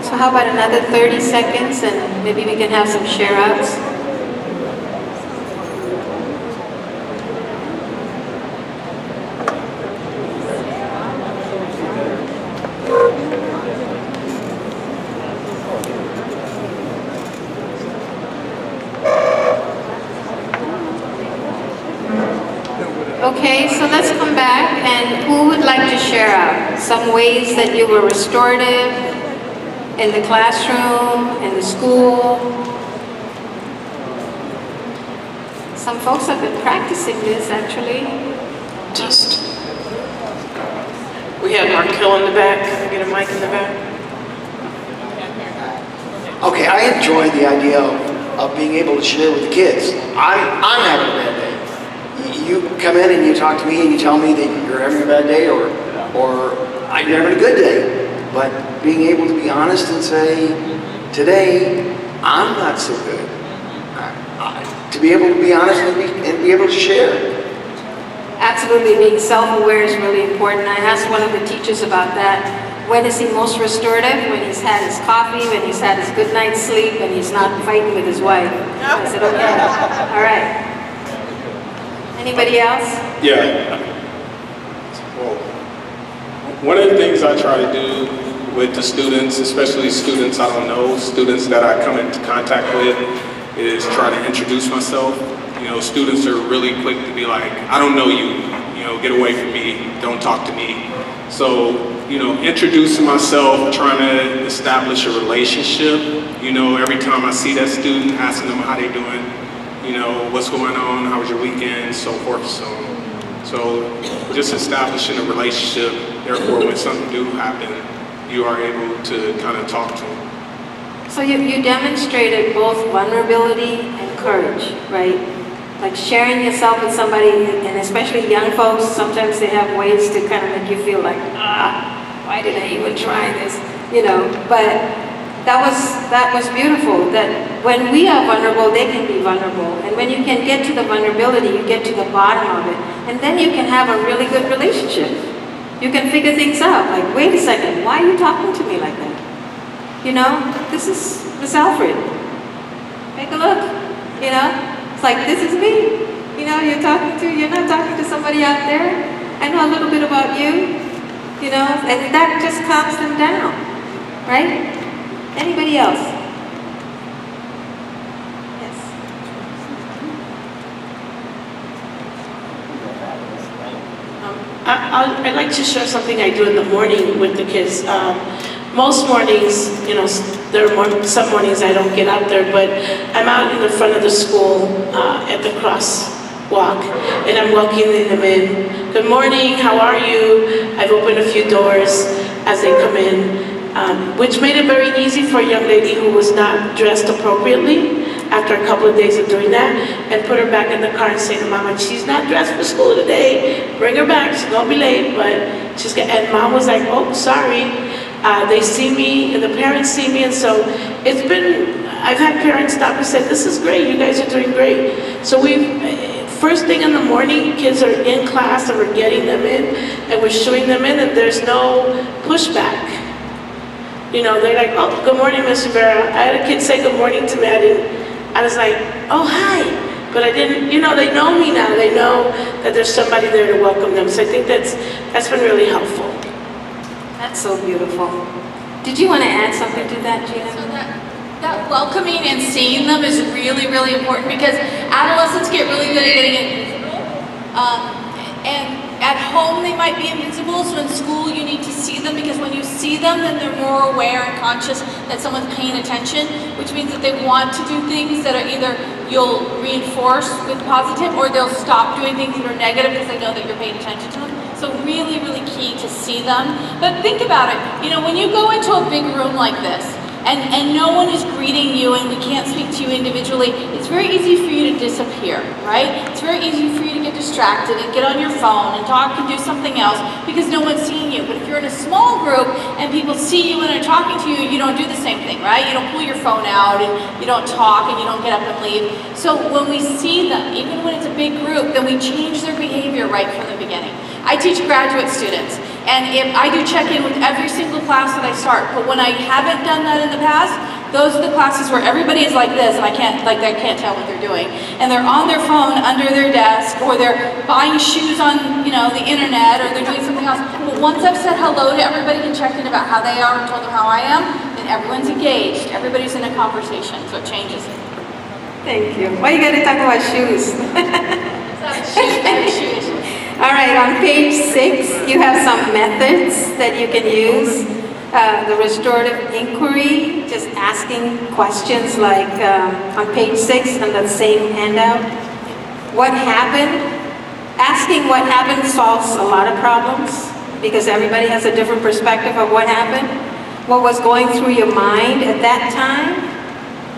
So how about another 30 seconds and maybe we can have some share outs? Okay, so let's come back, and who would like to share out some ways that you were restorative in the classroom, in the school? Some folks have been practicing this actually. We have Markel in the back. Can I get a mic in the back? Okay, I enjoy the idea of being able to share with the kids. I'm having a bad day. You come in and you talk to me and you tell me that you're having a bad day or you're having a good day. But being able to be honest and say, today, I'm not so good. To be able to be honest and be able to share. Absolutely, being self-aware is really important. I asked one of the teachers about that. When is he most restorative? When he's had his coffee, when he's had his good night's sleep, and he's not fighting with his wife. I said, okay, all right. Anybody else? Yeah. Well, one of the things I try to do with the students, especially students I don't know, students that I come into contact with, is try to introduce myself. You know, students are really quick to be like, I don't know you, get away from me, don't talk to me. So, introducing myself, trying to establish a relationship, every time I see that student, asking them how they doing, what's going on, how was your weekend, so forth, so on. So just establishing a relationship, therefore when something do happen, you are able to kind of talk to them. So you demonstrated both vulnerability and courage, right? Like sharing yourself with somebody, and especially young folks, sometimes they have ways to kind of make you feel like, why did I even try this? But that was beautiful, that when we are vulnerable, they can be vulnerable. And when you can get to the vulnerability, you get to the bottom of it. And then you can have a really good relationship. You can figure things out, like, wait a second, why are you talking to me like that? This is Miss Alfred. Take a look, It's like, this is me. You're not talking to somebody out there. I know a little bit about you, and that just calms them down, right? Anybody else? Yes. I'd like to share something I do in the morning with the kids. Most mornings, some mornings I don't get out there, but I'm out in the front of the school at the crosswalk, and I'm welcoming them in. Good morning, how are you? I've opened a few doors as they come in, which made it very easy for a young lady who was not dressed appropriately after a couple of days of doing that, and put her back in the car and say to Mama, she's not dressed for school today, bring her back, she's gonna be late, but and Mom was like, oh, sorry. They see me, and the parents see me, and so I've had parents stop and say, this is great, you guys are doing great. So first thing in the morning, kids are in class, and we're getting them in, and we're showing them in, and there's no pushback. They're like, oh, good morning, Miss Rivera. I had a kid say good morning to me. I was like, oh, hi. But I didn't, they know me now. They know that there's somebody there to welcome them. So I think that's been really helpful. That's so beautiful. Did you want to add something to that, Gina? So that welcoming and seeing them is really, really important, because adolescents get really good at getting invisible. And at home they might be invisible, so in school you need to see them, because when you see them, then they're more aware and conscious that someone's paying attention, which means that they want to do things that are either you'll reinforce with positive, or they'll stop doing things that are negative because they know that you're paying attention to them. So really, really key to see them. But think about it, when you go into a big room like this, and no one is greeting you, and we can't speak to you individually, it's very easy for you to disappear, right? It's very easy for you to get distracted and get on your phone and talk and do something else because no one's seeing you. But if you're in a small group and people see you and are talking to you, you don't do the same thing, right? You don't pull your phone out and you don't talk and you don't get up and leave. So when we see them, even when it's a big group, then we change their behavior right from the beginning. I teach graduate students, and if I do check in with every single class that I start, but when I haven't done that in the past, those are the classes where everybody is like this, and I can't tell what they're doing. And they're on their phone under their desk, or they're buying shoes on, the internet, or they're doing something else. But once I've said hello to everybody and checked in about how they are and told them how I am, then everyone's engaged. Everybody's in a conversation, so it changes it. Thank you. Why you gotta talk about shoes? Shoes. All right, on page 6, you have some methods that you can use. The restorative inquiry, just asking questions like on page 6 on the same handout. What happened? Asking what happened solves a lot of problems because everybody has a different perspective of what happened. What was going through your mind at that time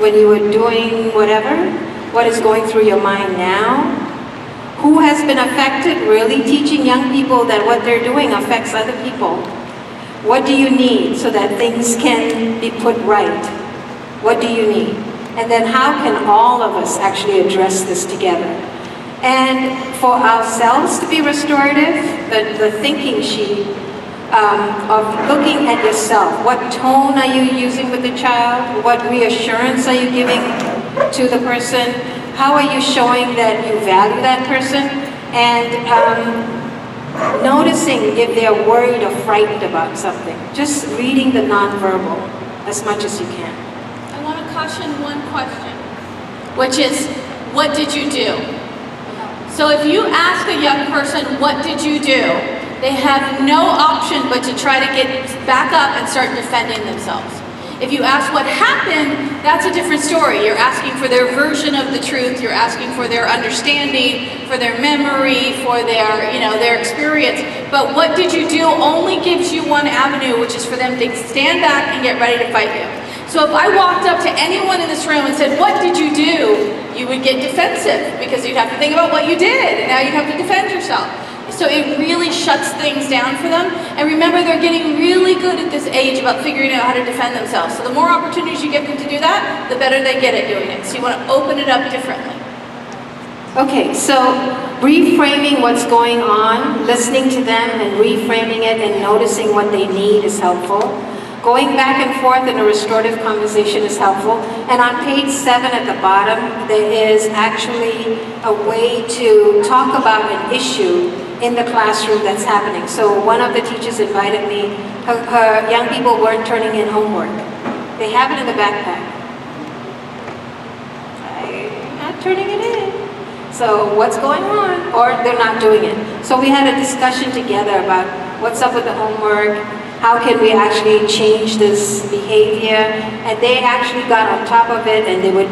when you were doing whatever? What is going through your mind now? Who has been affected? Really teaching young people that what they're doing affects other people. What do you need so that things can be put right? What do you need? And then how can all of us actually address this together? And for ourselves to be restorative, the thinking sheet of looking at yourself. What tone are you using with the child? What reassurance are you giving to the person? How are you showing that you value that person? And noticing if they're worried or frightened about something. Just reading the nonverbal as much as you can. I want to caution one question, which is, what did you do? So if you ask a young person, what did you do? They have no option but to try to get back up and start defending themselves. If you ask what happened, that's a different story. You're asking for their version of the truth. You're asking for their understanding, for their memory, for their, their experience. But what did you do only gives you one avenue, which is for them to stand back and get ready to fight you. So if I walked up to anyone in this room and said, what did you do? You would get defensive because you'd have to think about what you did, and now you have to defend yourself. So it really shuts things down for them. And remember, they're getting really good at this age about figuring out how to defend themselves. So the more opportunities you give them to do that, the better they get at doing it. So you want to open it up differently. Okay, so reframing what's going on, listening to them and reframing it and noticing what they need is helpful. Going back and forth in a restorative conversation is helpful. And on page 7 at the bottom, there is actually a way to talk about an issue in the classroom that's happening. So one of the teachers invited me, her young people weren't turning in homework. They have it in the backpack. I'm not turning it in. So what's going on? Or they're not doing it. So we had a discussion together about what's up with the homework, how can we actually change this behavior, and they actually got on top of it and they were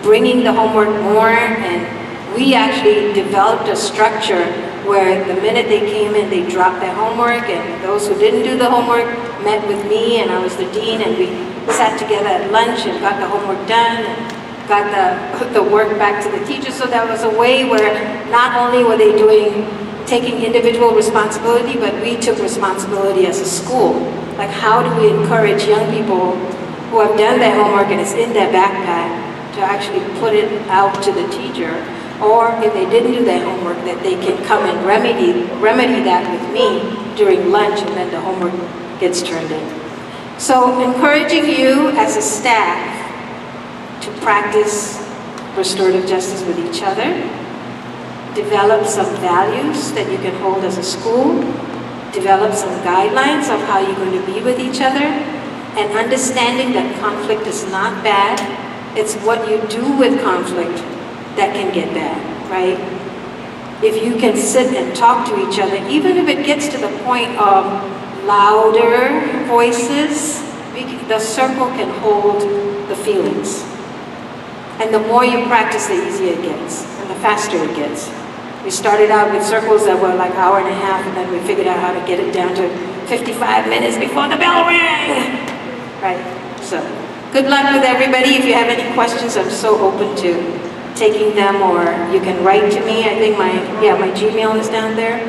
bringing the homework more, and we actually developed a structure where the minute they came in, they dropped their homework, and those who didn't do the homework met with me, and I was the dean, and we sat together at lunch and got the homework done, and got the work back to the teachers. So that was a way where not only were they taking individual responsibility, but we took responsibility as a school. Like, how do we encourage young people who have done their homework and it's in their backpack to actually put it out to the teacher? Or if they didn't do their homework, that they can come and remedy that with me during lunch, and then the homework gets turned in. So encouraging you as a staff to practice restorative justice with each other, develop some values that you can hold as a school, develop some guidelines of how you're going to be with each other, and understanding that conflict is not bad. It's what you do with conflict that can get bad, right? If you can sit and talk to each other, even if it gets to the point of louder voices, the circle can hold the feelings. And the more you practice, the easier it gets, and the faster it gets. We started out with circles that were like an hour and a half, and then we figured out how to get it down to 55 minutes before the bell rang. Right, so good luck with everybody. If you have any questions, I'm so open to taking them, or you can write to me. I think my Gmail is down there.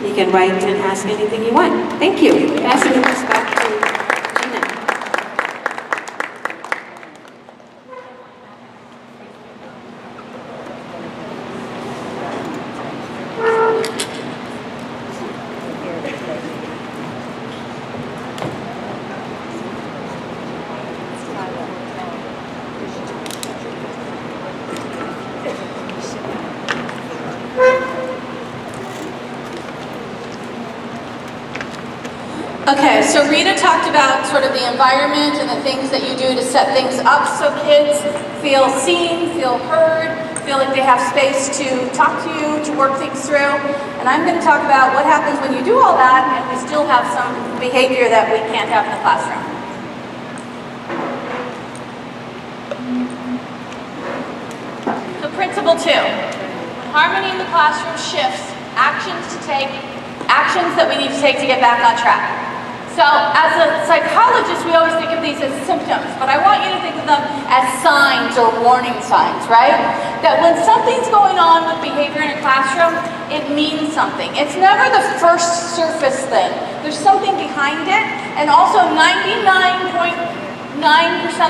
You can write and ask anything you want. Thank you. Passing this back to Gina. Okay, so Rita talked about sort of the environment and the things that you do to set things up so kids feel seen, feel heard, feel like they have space to talk to you, to work things through. And I'm going to talk about what happens when you do all that and we still have some behavior that we can't have in the classroom. So principle 2, when harmony in the classroom shifts, actions that we need to take to get back on track. So as a psychologist, we always think of these as symptoms, but I want you to think of them as signs or warning signs, right? That when something's going on with behavior in a classroom, it means something. It's never the first surface thing. There's something behind it, and also 99.9%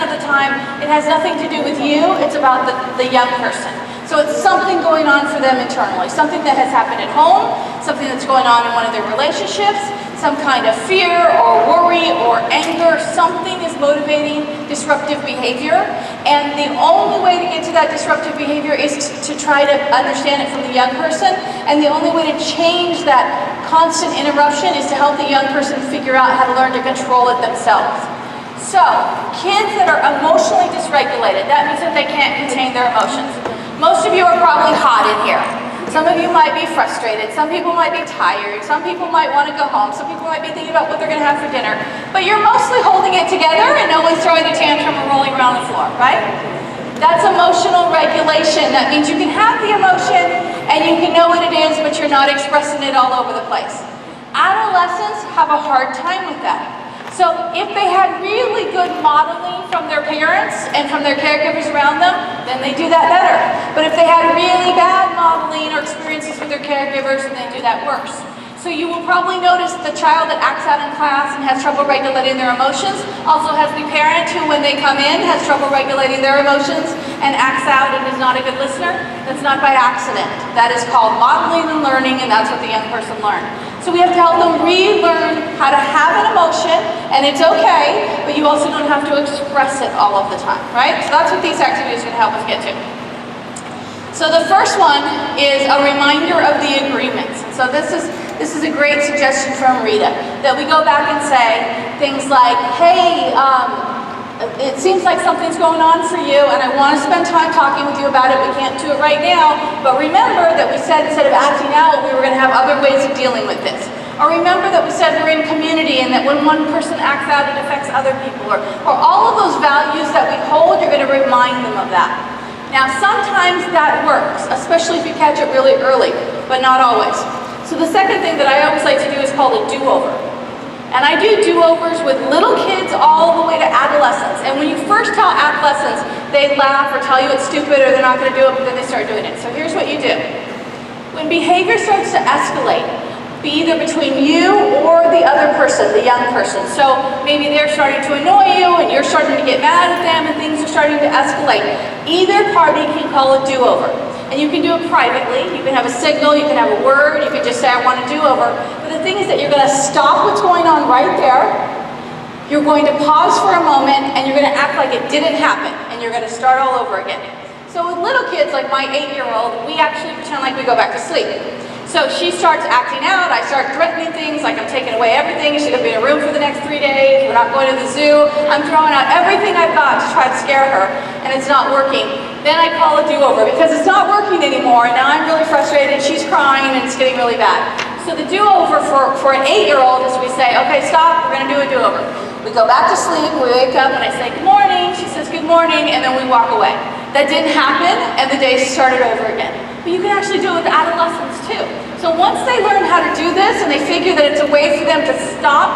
of the time, it has nothing to do with you, it's about the young person. So it's something going on for them internally, something that has happened at home, something that's going on in one of their relationships, some kind of fear or worry or anger, something is motivating disruptive behavior. And the only way to get to that disruptive behavior is to try to understand it from the young person. And the only way to change that constant interruption is to help the young person figure out how to learn to control it themselves. So, kids that are emotionally dysregulated, that means that they can't contain their emotions. Most of you are probably hot in here. Some of you might be frustrated, some people might be tired, some people might want to go home, some people might be thinking about what they're going to have for dinner, but you're mostly holding it together and no one's throwing a tantrum or rolling around the floor, right? That's emotional regulation. That means you can have the emotion and you can know what it is, but you're not expressing it all over the place. Adolescents have a hard time with that. So if they had really good modeling from their parents and from their caregivers around them, then they do that better. But if they had really bad modeling or experiences with their caregivers, then they do that worse. So you will probably notice the child that acts out in class and has trouble regulating their emotions also has the parent who, when they come in, has trouble regulating their emotions and acts out and is not a good listener. That's not by accident. That is called modeling and learning, and that's what the young person learned. So we have to help them relearn how to have an emotion, and it's okay, but you also don't have to express it all of the time, right? So that's what these activities are going to help us get to. So the first one is a reminder of the agreements. So this is a great suggestion from Rita, that we go back and say things like, hey, it seems like something's going on for you and I want to spend time talking with you about it. We can't do it right now, but remember that we said instead of acting out, we were going to have other ways of dealing with this. Or remember that we said we're in community and that when one person acts out, it affects other people. Or all of those values that we hold, you're going to remind them of that. Now, sometimes that works, especially if you catch it really early, but not always. So the second thing that I always like to do is called a do-over. And I do do-overs with little kids all the way to adolescents. And when you first tell adolescents, they laugh or tell you it's stupid or they're not going to do it, but then they start doing it. So here's what you do. When behavior starts to escalate, be either between you or the other person, the young person. So maybe they're starting to annoy you and you're starting to get mad at them and things are starting to escalate. Either party can call a do-over. And you can do it privately. You can have a signal, you can have a word, you can just say, I want a do-over. But the thing is that you're going to stop what's going on right there. You're going to pause for a moment and you're going to act like it didn't happen. And you're going to start all over again. So with little kids, like my 8-year-old, we actually pretend like we go back to sleep. So she starts acting out, I start threatening things like I'm taking away everything, she's going to be in a room for the next 3 days, we're not going to the zoo, I'm throwing out everything I've got to try to scare her, and it's not working. Then I call a do-over because it's not working anymore, and now I'm really frustrated, she's crying, and it's getting really bad. So the do-over for an 8-year-old is we say, okay, stop, we're going to do a do-over. We go back to sleep, we wake up, and I say, good morning, she says, good morning, and then we walk away. That didn't happen, and the day started over again. But you can actually do it with adolescents too. So once they learn how to do this and they figure that it's a way for them to stop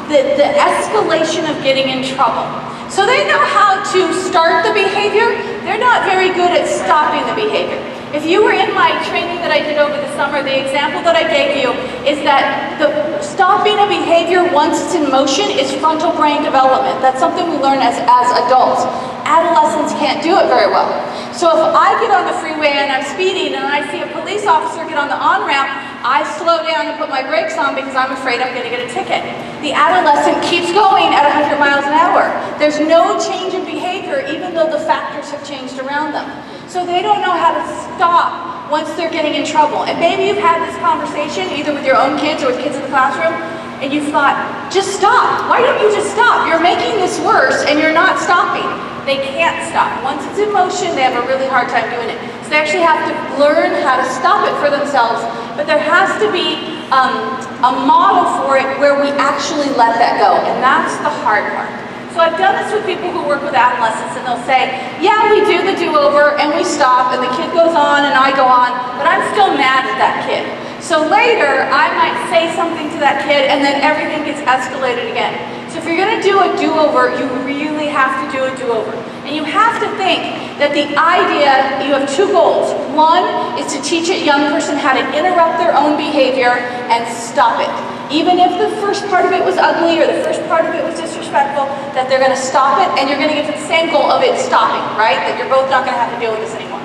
the escalation of getting in trouble. So they know how to start the behavior, they're not very good at stopping the behavior. If you were in my training that I did over the summer, the example that I gave you is that the stopping a behavior once it's in motion is frontal brain development. That's something we learn as adults. Adolescents can't do it very well. So if I get on the freeway and I'm speeding and I see a police officer get on the on-ramp, I slow down and put my brakes on because I'm afraid I'm going to get a ticket. The adolescent keeps going at 100 miles an hour. There's no change in behavior even though the factors have changed around them. So they don't know how to stop once they're getting in trouble. And maybe you've had this conversation either with your own kids or with kids in the classroom. and you've thought, just stop. Why don't you just stop? You're making this worse and you're not stopping. They can't stop. Once it's in motion, they have a really hard time doing it. So they actually have to learn how to stop it for themselves, but there has to be a model for it where we actually let that go, and that's the hard part. So I've done this with people who work with adolescents, and they'll say, yeah, we do the do-over, and we stop, and the kid goes on, and I go on, but I'm still mad at that kid. So later, I might say something to that kid, and then everything gets escalated again. So if you're gonna do a do-over, you really have to do a do-over. And you have to think that the idea, you have two goals. One is to teach a young person how to interrupt their own behavior and stop it. Even if the first part of it was ugly or the first part of it was disrespectful, that they're gonna stop it and you're gonna get to the same goal of it stopping, right? That you're both not gonna have to deal with this anymore.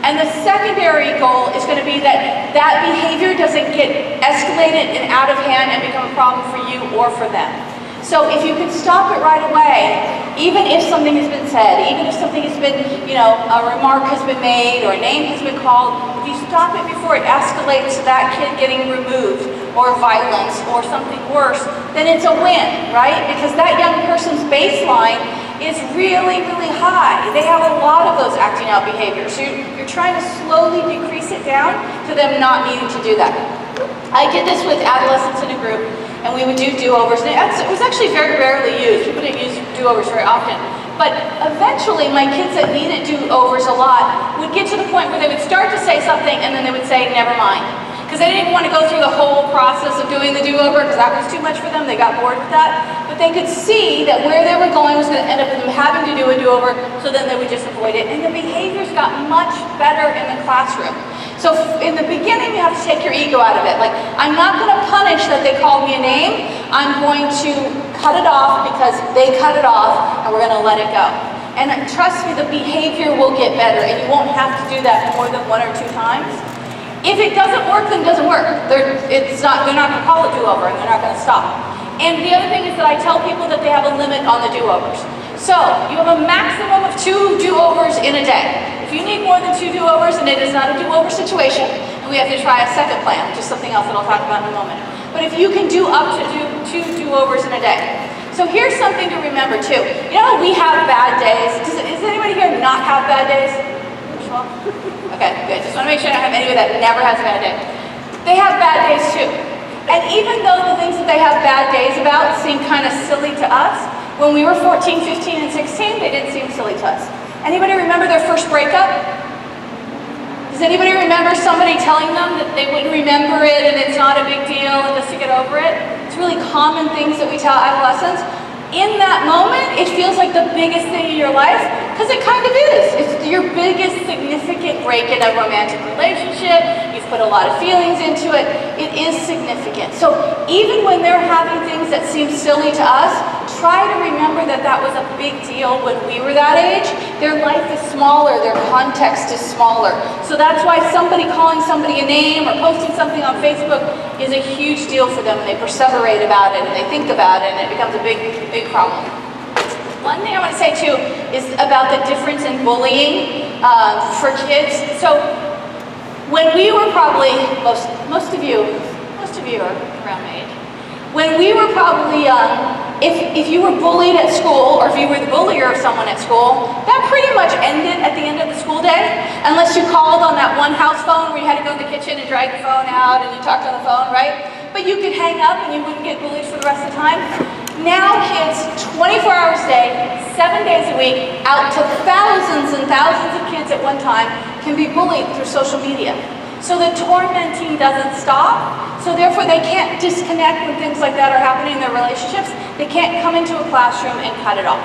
And the secondary goal is gonna be that that behavior doesn't get escalated and out of hand and become a problem for you or for them. So if you can stop it right away, even if something has been said, even if something has been, a remark has been made or a name has been called, if you stop it before it escalates to that kid getting removed or violence or something worse, then it's a win, right? Because that young person's baseline is really, really high. They have a lot of those acting out behaviors. So you're trying to slowly decrease it down to them not needing to do that. I did this with adolescents in a group, and we would do do-overs. And it was actually very rarely used. People didn't use do-overs very often. But eventually, my kids that needed do-overs a lot would get to the point where they would start to say something, and then they would say, never mind. Because they didn't even want to go through the whole process of doing the do-over, because that was too much for them. They got bored with that. But they could see that where they were going was going to end up with them having to do a do-over, so then they would just avoid it. And the behaviors got much better in the classroom. So in the beginning, you have to take your ego out of it. Like, I'm not going to punish that they called me a name. I'm going to cut it off because they cut it off, and we're going to let it go. And trust me, the behavior will get better, and you won't have to do that more than 1 or 2 times. If it doesn't work, then it doesn't work. They're not going to call it do-over, and they're not going to stop. And the other thing is that I tell people that they have a limit on the do-overs. So you have a maximum of 2 do-overs in a day. If you need more than 2 do-overs and it is not a do-over situation, we have to try a second plan, which is something else that I'll talk about in a moment. But if you can do up to 2 do-overs in a day. So here's something to remember too. We have bad days. Does anybody here not have bad days? Okay, good. Just want to make sure I don't have anybody that never has a bad day. They have bad days too. And even though the things that they have bad days about seem kind of silly to us, when we were 14, 15, and 16, they didn't seem silly to us. Anybody remember their first breakup? Does anybody remember somebody telling them that they wouldn't remember it and it's not a big deal and just to get over it? It's really common things that we tell adolescents. In that moment, it feels like the biggest thing in your life, because it kind of is. It's your biggest significant break in a romantic relationship. You've put a lot of feelings into it. It is significant. So even when they're having things that seem silly to us, try to remember that that was a big deal when we were that age. Their life is smaller, their context is smaller. So that's why somebody calling somebody a name or posting something on Facebook is a huge deal for them. They perseverate about it and they think about it and it becomes a big problem. One thing I want to say too is about the difference in bullying for kids. So when we were probably, most of you are around my age. When we were probably young, if you were bullied at school, or if you were the bullier of someone at school, that pretty much ended at the end of the school day, unless you called on that one house phone where you had to go in the kitchen and drag the phone out and you talked on the phone, right? But you could hang up and you wouldn't get bullied for the rest of the time. Now kids, 24 hours a day, 7 days a week, out to thousands and thousands of kids at one time can be bullied through social media. So the tormenting doesn't stop, so therefore they can't disconnect when things like that are happening in their relationships. They can't come into a classroom and cut it off.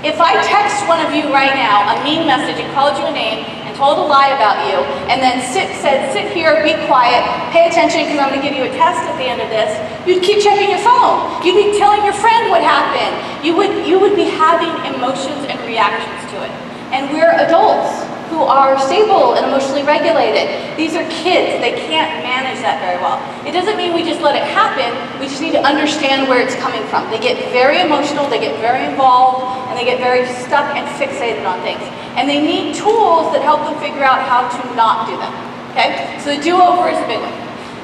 If I text one of you right now a mean message and called you a name and told a lie about you, and then said, sit here, be quiet, pay attention because I'm going to give you a test at the end of this, you'd keep checking your phone. You'd be telling your friend what happened. You would be having emotions and reactions to it. And we're adults who are stable and emotionally regulated. These are kids. They can't manage that very well. It doesn't mean we just let it happen. We just need to understand where it's coming from. They get very emotional, they get very involved, and they get very stuck and fixated on things. And they need tools that help them figure out how to not do them. Okay? So the do-over is a big one.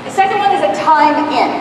The second one is a time in.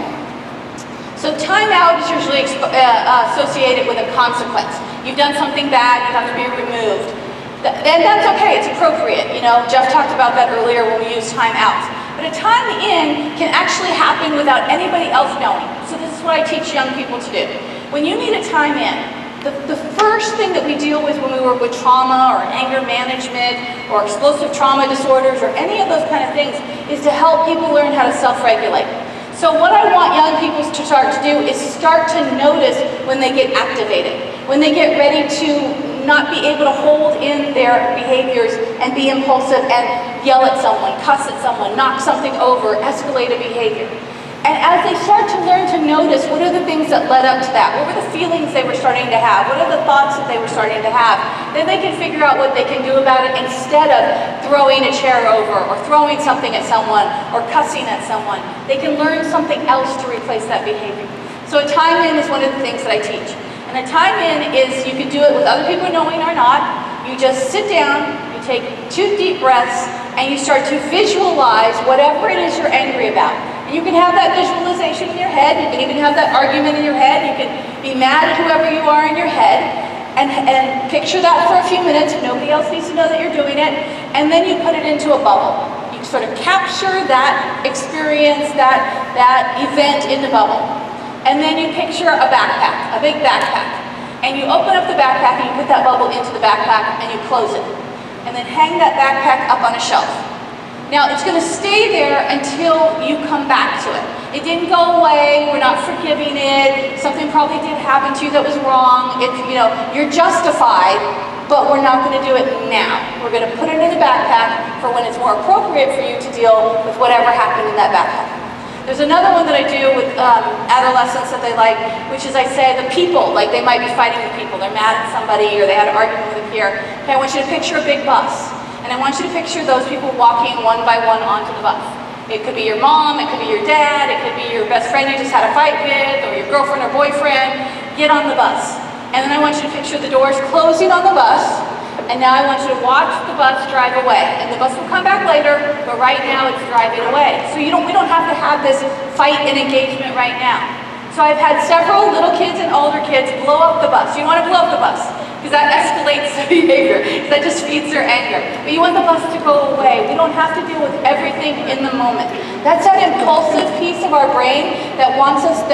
So timeout is usually associated with a consequence. You've done something bad, you have to be removed. And that's okay, it's appropriate. You know, Jeff talked about that earlier when we use timeouts. But a time in can actually happen without anybody else knowing. So this is what I teach young people to do. When you need a time in, the first thing that we deal with when we work with trauma or anger management or explosive trauma disorders or any of those kind of things is to help people learn how to self-regulate. So what I want young people to start to do is start to notice when they get activated, when they get ready to not be able to hold in their behaviors and be impulsive and yell at someone, cuss at someone, knock something over, escalate a behavior. And as they start to learn to notice what are the things that led up to that, what were the feelings they were starting to have, what are the thoughts that they were starting to have, then they can figure out what they can do about it instead of throwing a chair over or throwing something at someone or cussing at someone. They can learn something else to replace that behavior. So a time in is one of the things that I teach. And a time in is, you can do it with other people knowing or not. You just sit down, you take 2 deep breaths, and you start to visualize whatever it is you're angry about. You can have that visualization in your head. You can even have that argument in your head. You can be mad at whoever you are in your head and picture that for a few minutes. Nobody else needs to know that you're doing it. And then you put it into a bubble. You sort of capture that experience, that event in the bubble. And then you picture a backpack, a big backpack. And you open up the backpack and you put that bubble into the backpack and you close it. And then hang that backpack up on a shelf. Now, it's going to stay there until you come back to it. It didn't go away, we're not forgiving it, something probably did happen to you that was wrong, you're justified, but we're not going to do it now. We're going to put it in the backpack for when it's more appropriate for you to deal with whatever happened in that backpack. There's another one that I do with adolescents that they like, which is I say the people, like they might be fighting with people, they're mad at somebody or they had an argument with a peer. Okay, I want you to picture a big bus. And I want you to picture those people walking one by one onto the bus. It could be your mom, it could be your dad, it could be your best friend you just had a fight with, or your girlfriend or boyfriend. Get on the bus. And then I want you to picture the doors closing on the bus, and now I want you to watch the bus drive away. And the bus will come back later, but right now it's driving away. So we don't have to have this fight and engagement right now. So I've had several little kids and older kids blow up the bus. You want to blow up the bus, because that escalates the behavior. That just feeds their anger. But you want the bus to go away. We don't have to deal with everything in the moment. That's that impulsive piece of our brain that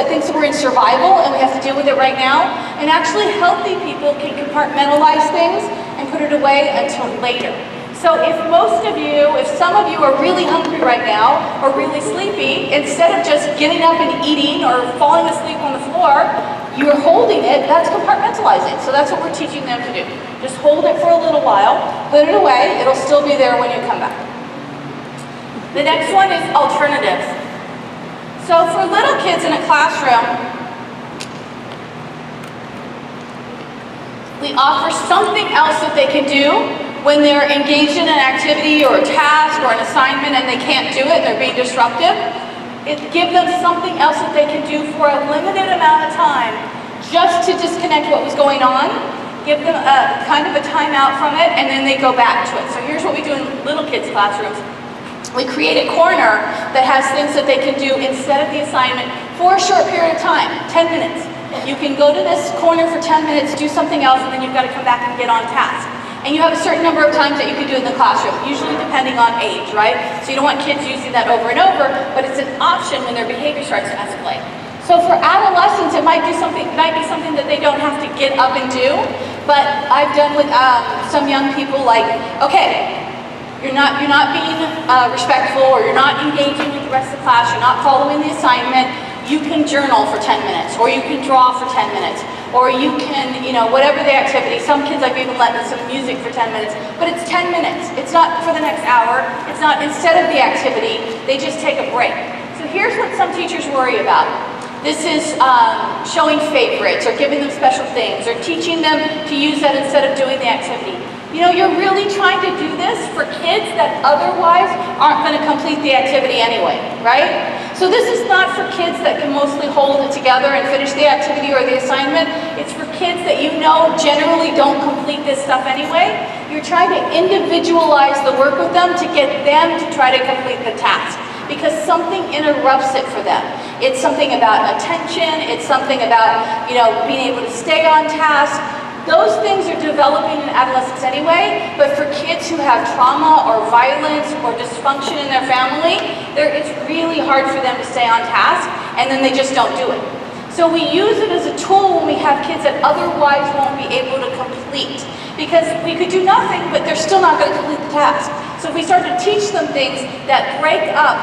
thinks we're in survival and we have to deal with it right now. And actually healthy people can compartmentalize things and put it away until later. So if some of you are really hungry right now or really sleepy, instead of just getting up and eating or falling asleep on the floor, you're holding it, that's compartmentalizing. So that's what we're teaching them to do. Just hold it for a little while, put it away, it'll still be there when you come back. The next one is alternatives. So for little kids in a classroom, we offer something else that they can do when they're engaged in an activity or a task or an assignment and they can't do it, they're being disruptive. Give them something else that they can do for a limited amount of time just to disconnect what was going on, give them a kind of a timeout from it, and then they go back to it. So here's what we do in little kids' classrooms. We create a corner that has things that they can do instead of the assignment for a short period of time, 10 minutes. You can go to this corner for 10 minutes, do something else, and then you've got to come back and get on task. And you have a certain number of times that you can do it in the classroom, usually depending on age, right? So you don't want kids using that over and over, but it's an option when their behavior starts to escalate. So for adolescents, it might be something that they don't have to get up and do, but I've done with some young people like, okay, you're not being respectful, or you're not engaging with the rest of the class, you're not following the assignment, you can journal for 10 minutes, or you can draw for 10 minutes, or you can, whatever the activity. Some kids I've even let them some music for 10 minutes, but it's 10 minutes. It's not for the next hour. It's not instead of the activity. They just take a break. So here's what some teachers worry about. This is showing favorites or giving them special things or teaching them to use that instead of doing the activity. You're really trying to do this for kids that otherwise aren't going to complete the activity anyway, right? So this is not for kids that can mostly hold it together and finish the activity or the assignment. It's for kids that generally don't complete this stuff anyway. You're trying to individualize the work with them to get them to try to complete the task. because something interrupts it for them. It's something about attention, it's something about, being able to stay on task. Those things are developing in adolescence anyway, but for kids who have trauma or violence or dysfunction in their family, it's really hard for them to stay on task, and then they just don't do it. So we use it as a tool when we have kids that otherwise won't be able to complete. Because we could do nothing, but they're still not going to complete the task. So if we start to teach them things that break up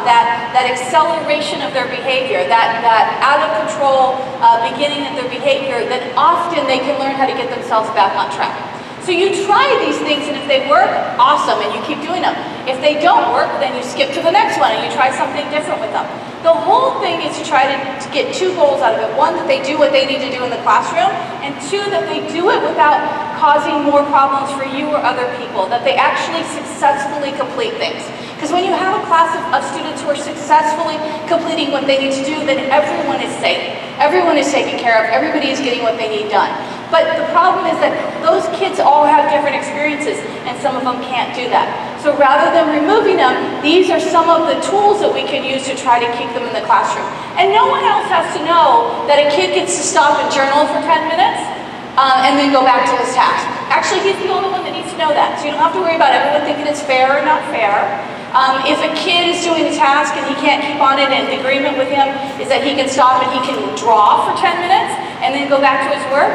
that acceleration of their behavior, that out of control beginning of their behavior, then often they can learn how to get themselves back on track. So you try these things, and if they work, awesome, and you keep doing them. If they don't work, then you skip to the next one and you try something different with them. The whole thing is to try to get two goals out of it. One, that they do what they need to do in the classroom, and two, that they do it without causing more problems for you or other people, that they actually successfully complete things. Because when you have a class of students who are successfully completing what they need to do, then everyone is safe. Everyone is taken care of. Everybody is getting what they need done. But the problem is that those kids all have different experiences, and some of them can't do that. So rather than removing them, these are some of the tools that we can use to try to keep them in the classroom. And no one else has to know that a kid gets to stop and journal for 10 minutes and then go back to his task. Actually, he's the only one that needs to know that. So you don't have to worry about everyone thinking it's fair or not fair. If a kid is doing a task and he can't keep on it, and the agreement with him is that he can stop and he can draw for 10 minutes and then go back to his work,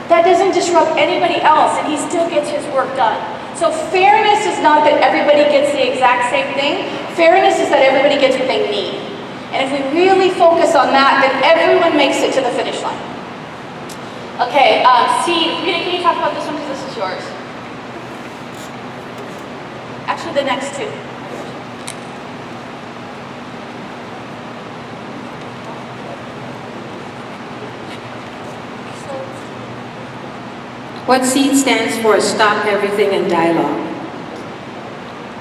that doesn't disrupt anybody else, and he still gets his work done. So fairness is not that everybody gets the exact same thing. Fairness is that everybody gets what they need. And if we really focus on that, then everyone makes it to the finish line. Okay, C, can you talk about this one, because this is yours? Actually, the next two. What SEED stands for is Stop Everything and Dialogue.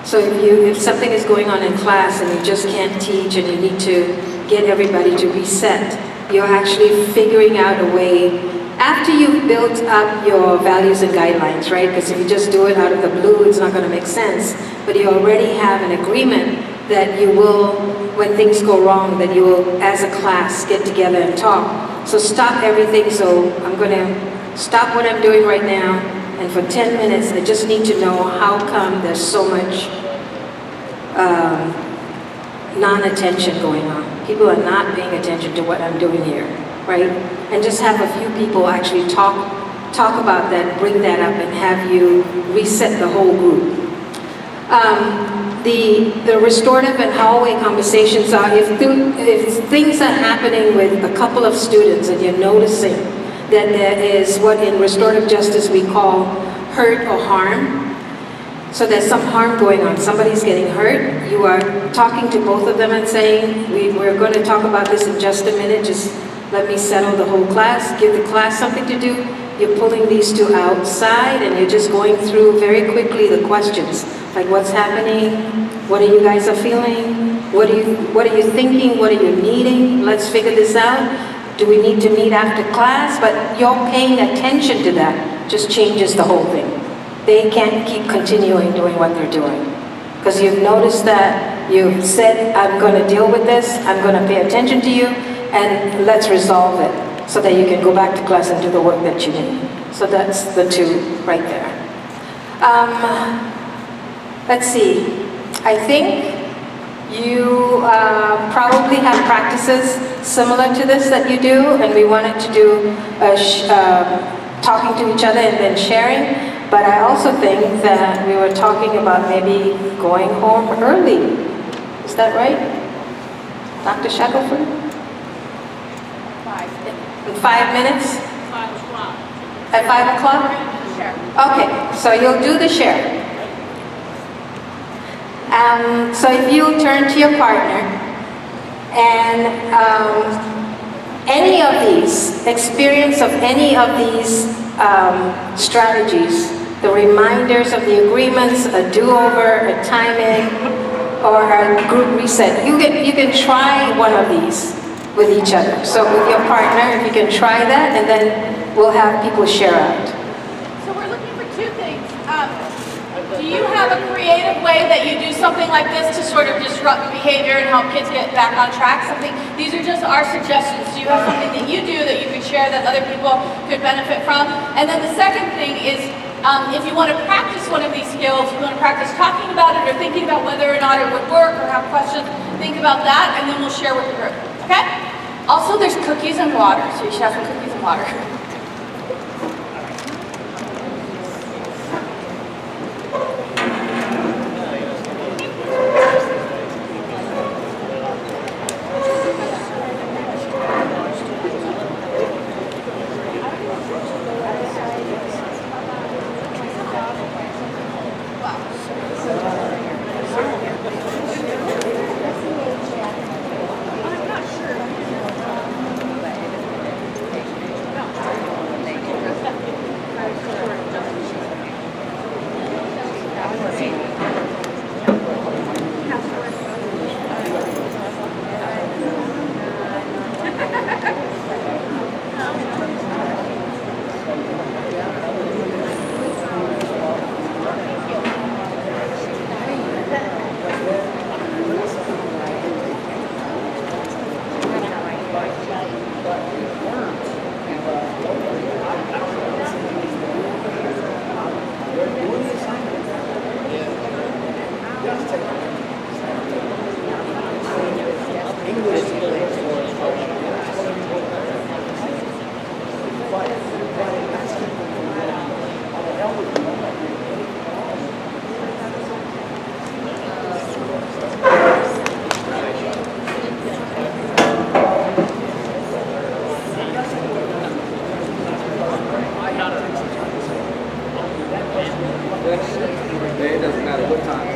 So if something is going on in class and you just can't teach and you need to get everybody to reset, you're actually figuring out a way, after you've built up your values and guidelines, right? Because if you just do it out of the blue, it's not going to make sense. But you already have an agreement that you will, when things go wrong, that you will, as a class, get together and talk. So stop everything. So I'm going to stop what I'm doing right now, and for 10 minutes, I just need to know how come there's so much non-attention going on. People are not paying attention to what I'm doing here, right? And just have a few people actually talk about that, bring that up, and have you reset the whole group. The restorative and hallway conversations are, if things are happening with a couple of students and you're noticing that there is what in restorative justice we call hurt or harm. So there's some harm going on. Somebody's getting hurt. You are talking to both of them and saying, we're going to talk about this in just a minute. Just let me settle the whole class. Give the class something to do. You're pulling these two outside and you're just going through very quickly the questions. Like, what's happening? What are you guys are feeling? What are you thinking? What are you needing? Let's figure this out. Do we need to meet after class? But you're paying attention to that. Just changes the whole thing. They can't keep continuing doing what they're doing. Because you've noticed that you've said, I'm going to deal with this, I'm going to pay attention to you, and let's resolve it so that you can go back to class and do the work that you need. So that's the two right there. Let's see. I think you probably have practices similar to this that you do, and we wanted to do talking to each other and then sharing. But I also think that we were talking about maybe going home early. Is that right, Dr. Shackelford? 5. In 5 minutes? 5 o'clock. At 5 o'clock? Sure. Okay, so you'll do the share. So if you turn to your partner, and any of these, experience of any of these strategies, the reminders of the agreements, a do-over, a time-in, or a group reset, you can try one of these with each other. So with your partner, if you can try that, and then we'll have people share out. So we're looking for two things. Do you have a creative way that you do something like this to sort of disrupt behavior and help kids get back on track? These are just our suggestions. Do you have something that you do that you could share that other people could benefit from? And then the second thing is, if you want to practice one of these skills, you want to practice talking about it or thinking about whether or not it would work or have questions, think about that, and then we'll share with the group, okay? Also, there's cookies and water, so you should have some cookies and water. It doesn't matter what time.